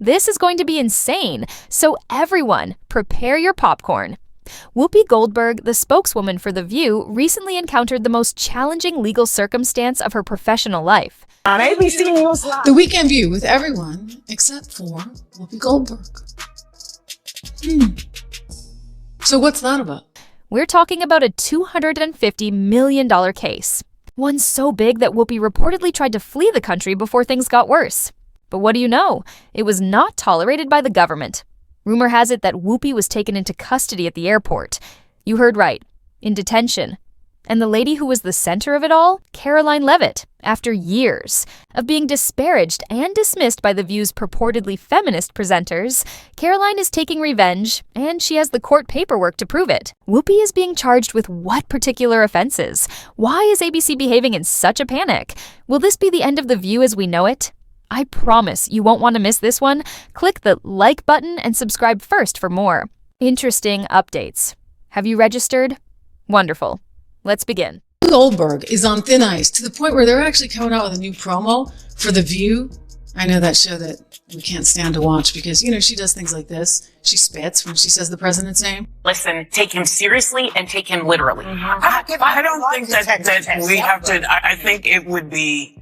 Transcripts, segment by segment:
This is going to be insane, so everyone, prepare your popcorn. Whoopi Goldberg, the spokeswoman for The View, recently encountered the most challenging legal circumstance of her professional life. On ABC News Live. The Weekend View with everyone except for Whoopi Goldberg. So what's that about? We're talking about a $250 million case. One so big that Whoopi reportedly tried to flee the country before things got worse. But what do you know? It was not tolerated by the government. Rumor has it that Whoopi was taken into custody at the airport. You heard right, in detention. And the lady who was the center of it all, Karoline Leavitt, after years of being disparaged and dismissed by The View's purportedly feminist presenters, Karoline is taking revenge, and she has the court paperwork to prove it. Whoopi is being charged with what particular offenses? Why is ABC behaving in such a panic? Will this be the end of The View as we know it? I promise you won't want to miss this one. Click the like button and subscribe first for more interesting updates. Have you registered? Wonderful. Let's begin. Goldberg is on thin ice to the point where they're actually coming out with a new promo for The View. I know that show that we can't stand to watch because, she does things like this. She spits when she says the president's name. Listen, take him seriously and take him literally. I don't think that we have to. I think it would be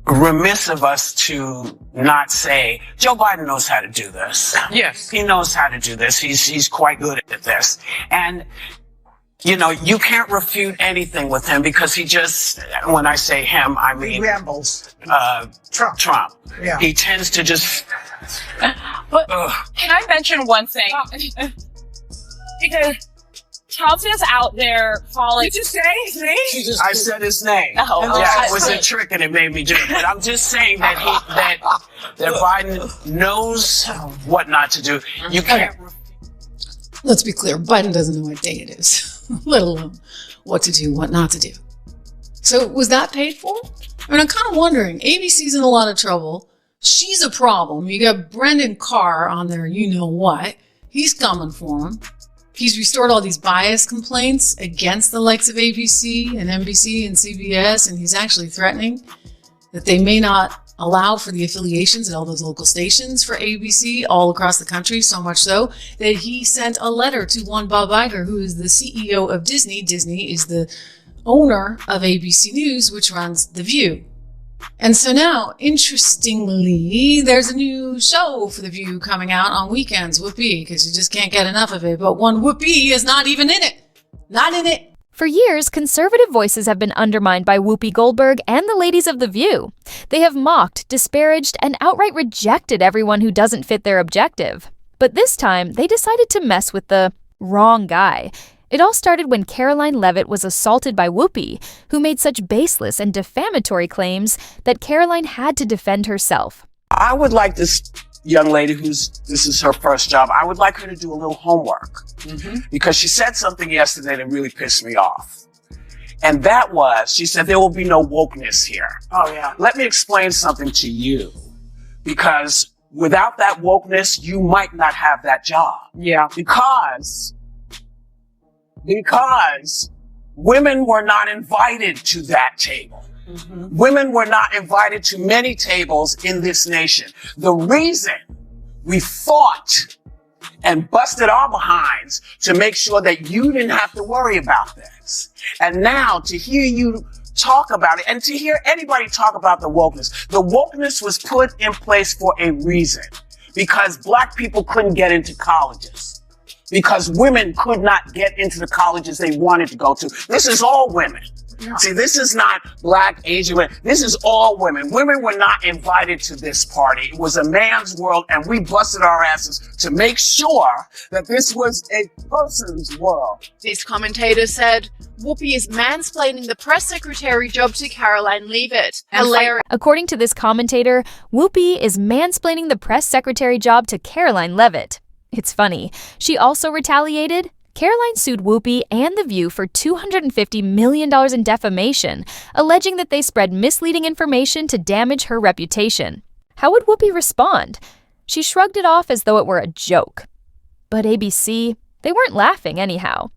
remiss of us to not say Joe Biden knows how to do this. Yes. He knows how to do this. He's quite good at this. And you can't refute anything with him because he just, when I say him, I mean, he rambles. Trump. Yeah. He tends to just. But can I mention one thing? Because Trump is out there calling. Did you say his name? I said his name. Oh, yeah, it was a trick and it made me do it. But I'm just saying that that Biden knows what not to do. You can't. Let's be clear, Biden doesn't know what day it is, let alone what to do, what not to do. So was that paid for? I mean, I'm kind of wondering, ABC's in a lot of trouble. She's a problem. You got Brendan Carr on there, what. He's coming for him. He's restored all these bias complaints against the likes of ABC and NBC and CBS, and he's actually threatening that they may not allow for the affiliations at all those local stations for ABC all across the country, so much so that he sent a letter to one Bob Iger, who is the CEO of Disney. Disney is the owner of ABC News, which runs The View. And so now, interestingly, there's a new show for The View coming out on weekends, Whoopi, because you just can't get enough of it. But one Whoopi is not even in it. Not in it. For years, conservative voices have been undermined by Whoopi Goldberg and the ladies of The View. They have mocked, disparaged, and outright rejected everyone who doesn't fit their objective. But this time, they decided to mess with the wrong guy. It all started when Karoline Leavitt was assaulted by Whoopi, who made such baseless and defamatory claims that Karoline had to defend herself. I would like this young lady this is her first job, I would like her to do a little homework. Because she said something yesterday that really pissed me off. And that was, she said, there will be no wokeness here. Oh, yeah. Let me explain something to you. Because without that wokeness, you might not have that job. Yeah. Because women were not invited to that table. Women were not invited to many tables in this nation. The reason we fought and busted our behinds to make sure that you didn't have to worry about this. And now to hear you talk about it and to hear anybody talk about the wokeness was put in place for a reason. Because Black people couldn't get into colleges. Because women could not get into the colleges they wanted to go to. This is all women. Yeah. See, this is not Black, Asian women. This is all women. Women were not invited to this party. It was a man's world, and we busted our asses to make sure that this was a person's world. This commentator said, Whoopi is mansplaining the press secretary job to Karoline Leavitt. Hilarious. According to this commentator, Whoopi is mansplaining the press secretary job to Karoline Leavitt. It's funny. She also retaliated. Karoline sued Whoopi and The View for $250 million in defamation, alleging that they spread misleading information to damage her reputation. How would Whoopi respond? She shrugged it off as though it were a joke. But ABC, they weren't laughing anyhow.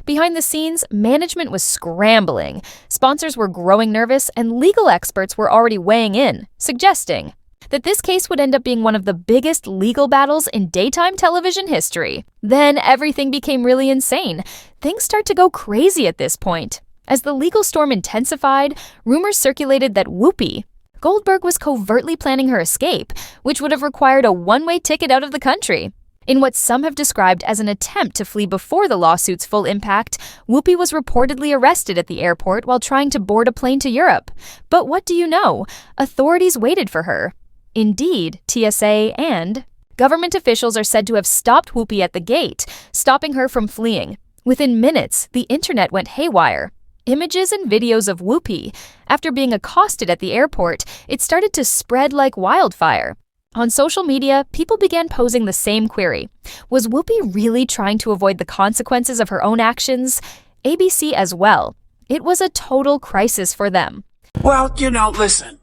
Behind the scenes, management was scrambling, sponsors were growing nervous, and legal experts were already weighing in, suggesting that this case would end up being one of the biggest legal battles in daytime television history. Then everything became really insane. Things start to go crazy at this point. As the legal storm intensified, rumors circulated that Whoopi Goldberg was covertly planning her escape, which would have required a one-way ticket out of the country. In what some have described as an attempt to flee before the lawsuit's full impact, Whoopi was reportedly arrested at the airport while trying to board a plane to Europe. But what do you know? Authorities waited for her. Indeed, TSA and government officials are said to have stopped Whoopi at the gate, stopping her from fleeing. Within minutes, the internet went haywire. Images and videos of Whoopi. After being accosted at the airport, it started to spread like wildfire. On social media, people began posing the same query. Was Whoopi really trying to avoid the consequences of her own actions? ABC as well. It was a total crisis for them. Well, listen.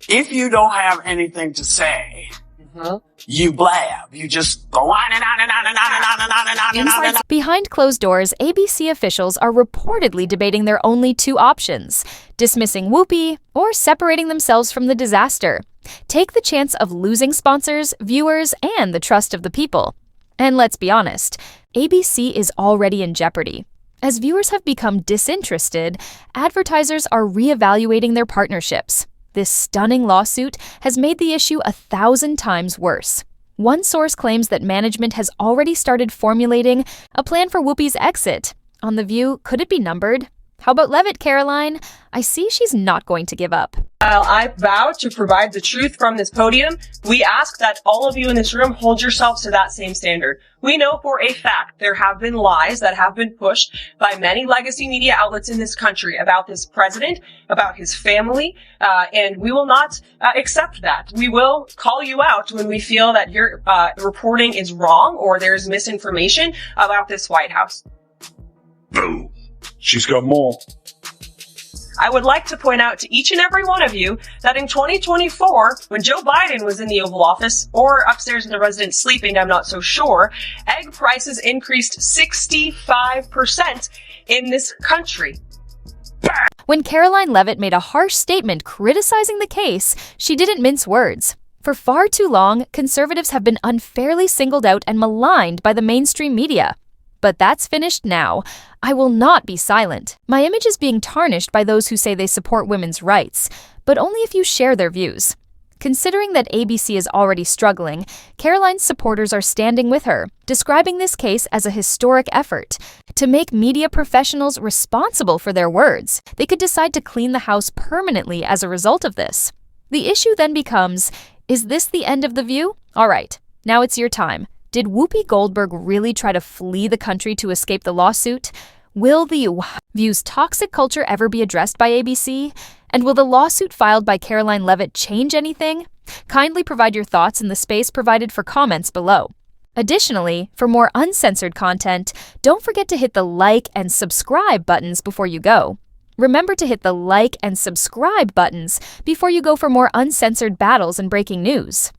If you don't have anything to say, you blab. You just go on and on and on and on and on and on and on and on and on. Behind closed doors, ABC officials are reportedly debating their only two options: dismissing Whoopi or separating themselves from the disaster. Take the chance of losing sponsors, viewers, and the trust of the people. And let's be honest, ABC is already in jeopardy. As viewers have become disinterested, advertisers are reevaluating their partnerships. This stunning lawsuit has made the issue 1,000 times worse. One source claims that management has already started formulating a plan for Whoopi's exit. On The View, could it be numbered? How about Leavitt, Karoline? I see she's not going to give up. While I vow to provide the truth from this podium, we ask that all of you in this room hold yourselves to that same standard. We know for a fact there have been lies that have been pushed by many legacy media outlets in this country about this president, about his family, and we will not accept that. We will call you out when we feel that your reporting is wrong or there's misinformation about this White House. Boom. She's got more. I would like to point out to each and every one of you that in 2024, when Joe Biden was in the Oval Office, or upstairs in the residence sleeping, I'm not so sure, egg prices increased 65% in this country. When Karoline Leavitt made a harsh statement criticizing the case, she didn't mince words. For far too long, conservatives have been unfairly singled out and maligned by the mainstream media. But that's finished now. I will not be silent. My image is being tarnished by those who say they support women's rights, but only if you share their views. Considering that ABC is already struggling, Karoline's supporters are standing with her, describing this case as a historic effort to make media professionals responsible for their words. They could decide to clean the house permanently as a result of this. The issue then becomes, is this the end of The View? All right, now it's your time. Did Whoopi Goldberg really try to flee the country to escape the lawsuit? Will the View's toxic culture ever be addressed by ABC? And will the lawsuit filed by Karoline Leavitt change anything? Kindly provide your thoughts in the space provided for comments below. Additionally, for more uncensored content, don't forget to hit the like and subscribe buttons before you go. Remember to hit the like and subscribe buttons before you go for more uncensored battles and breaking news.